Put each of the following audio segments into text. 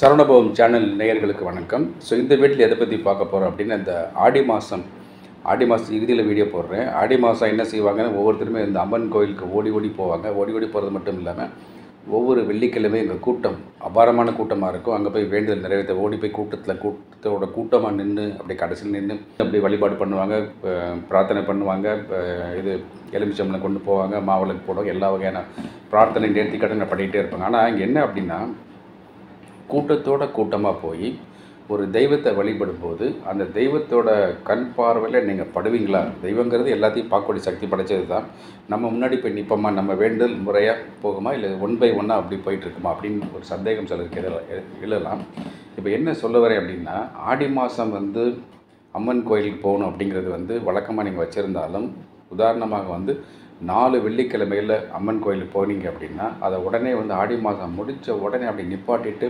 சரவணபவம் channel நேயர்களுக்கு வணக்கம். So இந்த வீட்டில் எதை பற்றி பார்க்க போகிறோம் அப்படின்னா, இந்த ஆடி மாதம் இறுதியில் வீடியோ போடுறேன். ஆடி மாதம் என்ன செய்வாங்கன்னா, ஒவ்வொருத்தருமே இந்த அம்மன் கோயிலுக்கு ஓடி ஓடி போவாங்க. ஓடி ஓடி போகிறது மட்டும் இல்லாமல், ஒவ்வொரு வெள்ளிக்கிழமை எங்கள் கூட்டம் அபாரமான கூட்டமாக இருக்கும். அங்கே போய் வேண்டுதல் நிறைவேற்ற ஓடி போய் கூட்டத்தோட கூட்டமாக நின்று அப்படி கடைசியில் நின்று அப்படி வழிபாடு பண்ணுவாங்க, பிரார்த்தனை பண்ணுவாங்க. இது எலுமிச்சம்பழம் கொண்டு போவாங்க, மாவிளக்கு போடுவாங்க, எல்லா வகையான பிரார்த்தனை நேர்த்திக்கடன் பண்ணிகிட்டே இருப்பாங்க. ஆனால் இங்கே என்ன அப்படின்னா, கூட்டமாக போய் ஒரு தெய்வத்தை வழிபடும்போது அந்த தெய்வத்தோட கண் பார்வையில் நீங்கள் படுவீங்களா? தெய்வங்கிறது எல்லாத்தையும் பார்க்கக்கூடிய சக்தி படைச்சது தான். நம்ம முன்னாடி போய் நிற்போமா? நம்ம வேண்டுதல் முறையாக போகுமா? இல்லை ஒன் பை ஒன்னாக அப்படி போயிட்டுருக்குமா அப்படின்னு ஒரு சந்தேகம் சிலருக்கு எழலாம். இப்போ என்ன சொல்ல வரேன் அப்படின்னா, ஆடி மாதம் அம்மன் கோயிலுக்கு போகணும் அப்படிங்கிறது வழக்கமாக நீங்கள் வச்சுருந்தாலும், உதாரணமாக 4 வெள்ளிக்கிழமையில் அம்மன் கோயிலுக்கு போனீங்க அப்படின்னா, அதை உடனே ஆடி மாதம் முடித்த உடனே அப்படி நிப்பாட்டிட்டு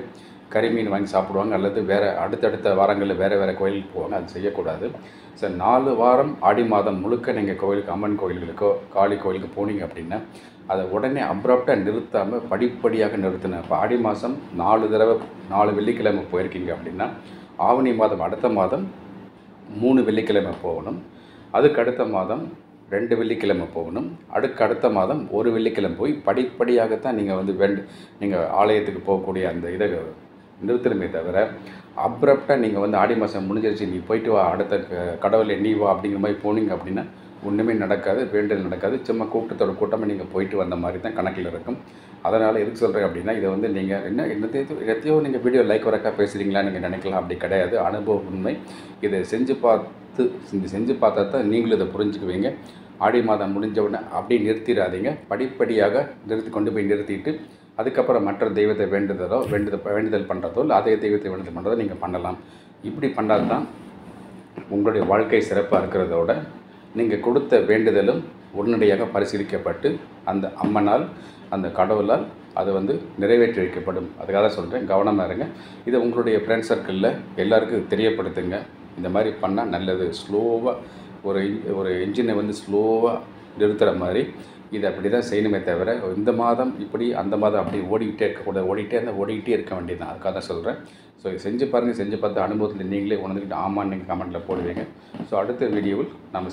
கறிமீன் வாங்கி சாப்பிடுவாங்க, அல்லது வேறு அடுத்தடுத்த வாரங்களில் வேறு கோயிலுக்கு போவாங்க. அது செய்யக்கூடாது. ஸோ 4 வாரம் ஆடி மாதம் முழுக்க நீங்கள் கோயிலுக்கு, அம்மன் கோயில்களுக்கோ காளி கோயிலுக்கு போனீங்க அப்படின்னா, அதை உடனே அப்ரப்டாக நிறுத்தாமல் படிப்படியாக நிறுத்தினேன். இப்போ ஆடி மாதம் 4 வெள்ளிக்கிழமை போயிருக்கீங்க அப்படின்னா, ஆவணி மாதம் அடுத்த மாதம் 3 வெள்ளிக்கிழமை போகணும். அதுக்கு அடுத்த மாதம் 2 வெள்ளிக்கிழமை போகணும். அடுத்த மாதம் 1 வெள்ளிக்கிழமை போய் படிப்படியாகத்தான் நீங்கள் நீங்கள் ஆலயத்துக்கு போகக்கூடிய அந்த இதை நிறுத்தணுமே தவிர, அப்ரப்டாக நீங்கள் ஆடி மாதம் முடிஞ்சிருச்சு, நீ போயிட்டு வா, அடுத்த கடவுளை நீ வா அப்படிங்கிற மாதிரி போனீங்க அப்படின்னா ஒன்றுமே நடக்காது, வேண்டுதல் நடக்காது. சும்மா கூட்டமாக நீங்கள் போயிட்டு வந்த மாதிரி தான் கணக்கில் இருக்கும். அதனால் எதுக்கு சொல்கிறேன் அப்படின்னா, இதை நீங்கள் என்னத்தையோ நீங்கள் வீடியோ லைக் வரக்கா பேசுகிறீங்களா நீங்கள் நினைக்கலாம். அப்படி கிடையாது, அனுபவ உண்மை. இதை செஞ்சு பார்த்தா தான் நீங்களும் இதை புரிஞ்சுக்குவீங்க. ஆடி மாதம் முடிஞ்ச உடனே அப்படி நிறுத்திடாதீங்க. படிப்படியாக கொண்டு போய் நிறுத்திட்டு அதுக்கப்புறம் மற்ற தெய்வத்தை வேண்டுதல் பண்ணுறதோ இல்லை அதே தெய்வத்தை வேண்டுதல் பண்ணுறதோ நீங்கள் பண்ணலாம். இப்படி பண்ணால் தான் உங்களுடைய வாழ்க்கை சிறப்பாக இருக்கிறதோட நீங்கள் கொடுத்த வேண்டுதலும் உடனடியாக பரிசீலிக்கப்பட்டு அந்த அம்மனால், அந்த கடவுளால் அது நிறைவேற்றி வைக்கப்படும். அதுக்காக சொல்கிறேன், கவனமாக இருங்க. இதை உங்களுடைய ஃப்ரெண்ட் சர்க்கிளில் எல்லாருக்கும் தெரியப்படுத்துங்க. இந்த மாதிரி பண்ணால் நல்லது. ஸ்லோவாக ஒரு இன்ஜினை ஸ்லோவாக நிறுத்துகிற மாதிரி இதை அப்படி தான் செய்யணுமே தவிர, இந்த மாதம் இப்படி அந்த மாதம் அப்படி ஓடிக்கிட்டே இருக்கக்கூடாது. ஓடிக்கிட்டே இருக்க வேண்டியது தான். அதுக்காக தான் சொல்கிறேன். ஸோ செஞ்சு பாருங்கள். செஞ்சு பார்த்து அனுபவத்தில் நீங்களே உணர்ந்துக்கிட்டு ஆமான்னு நீங்கள் கமெண்ட்டில் போடுவீங்க. ஸோ அடுத்த வீடியோவில் நம்ம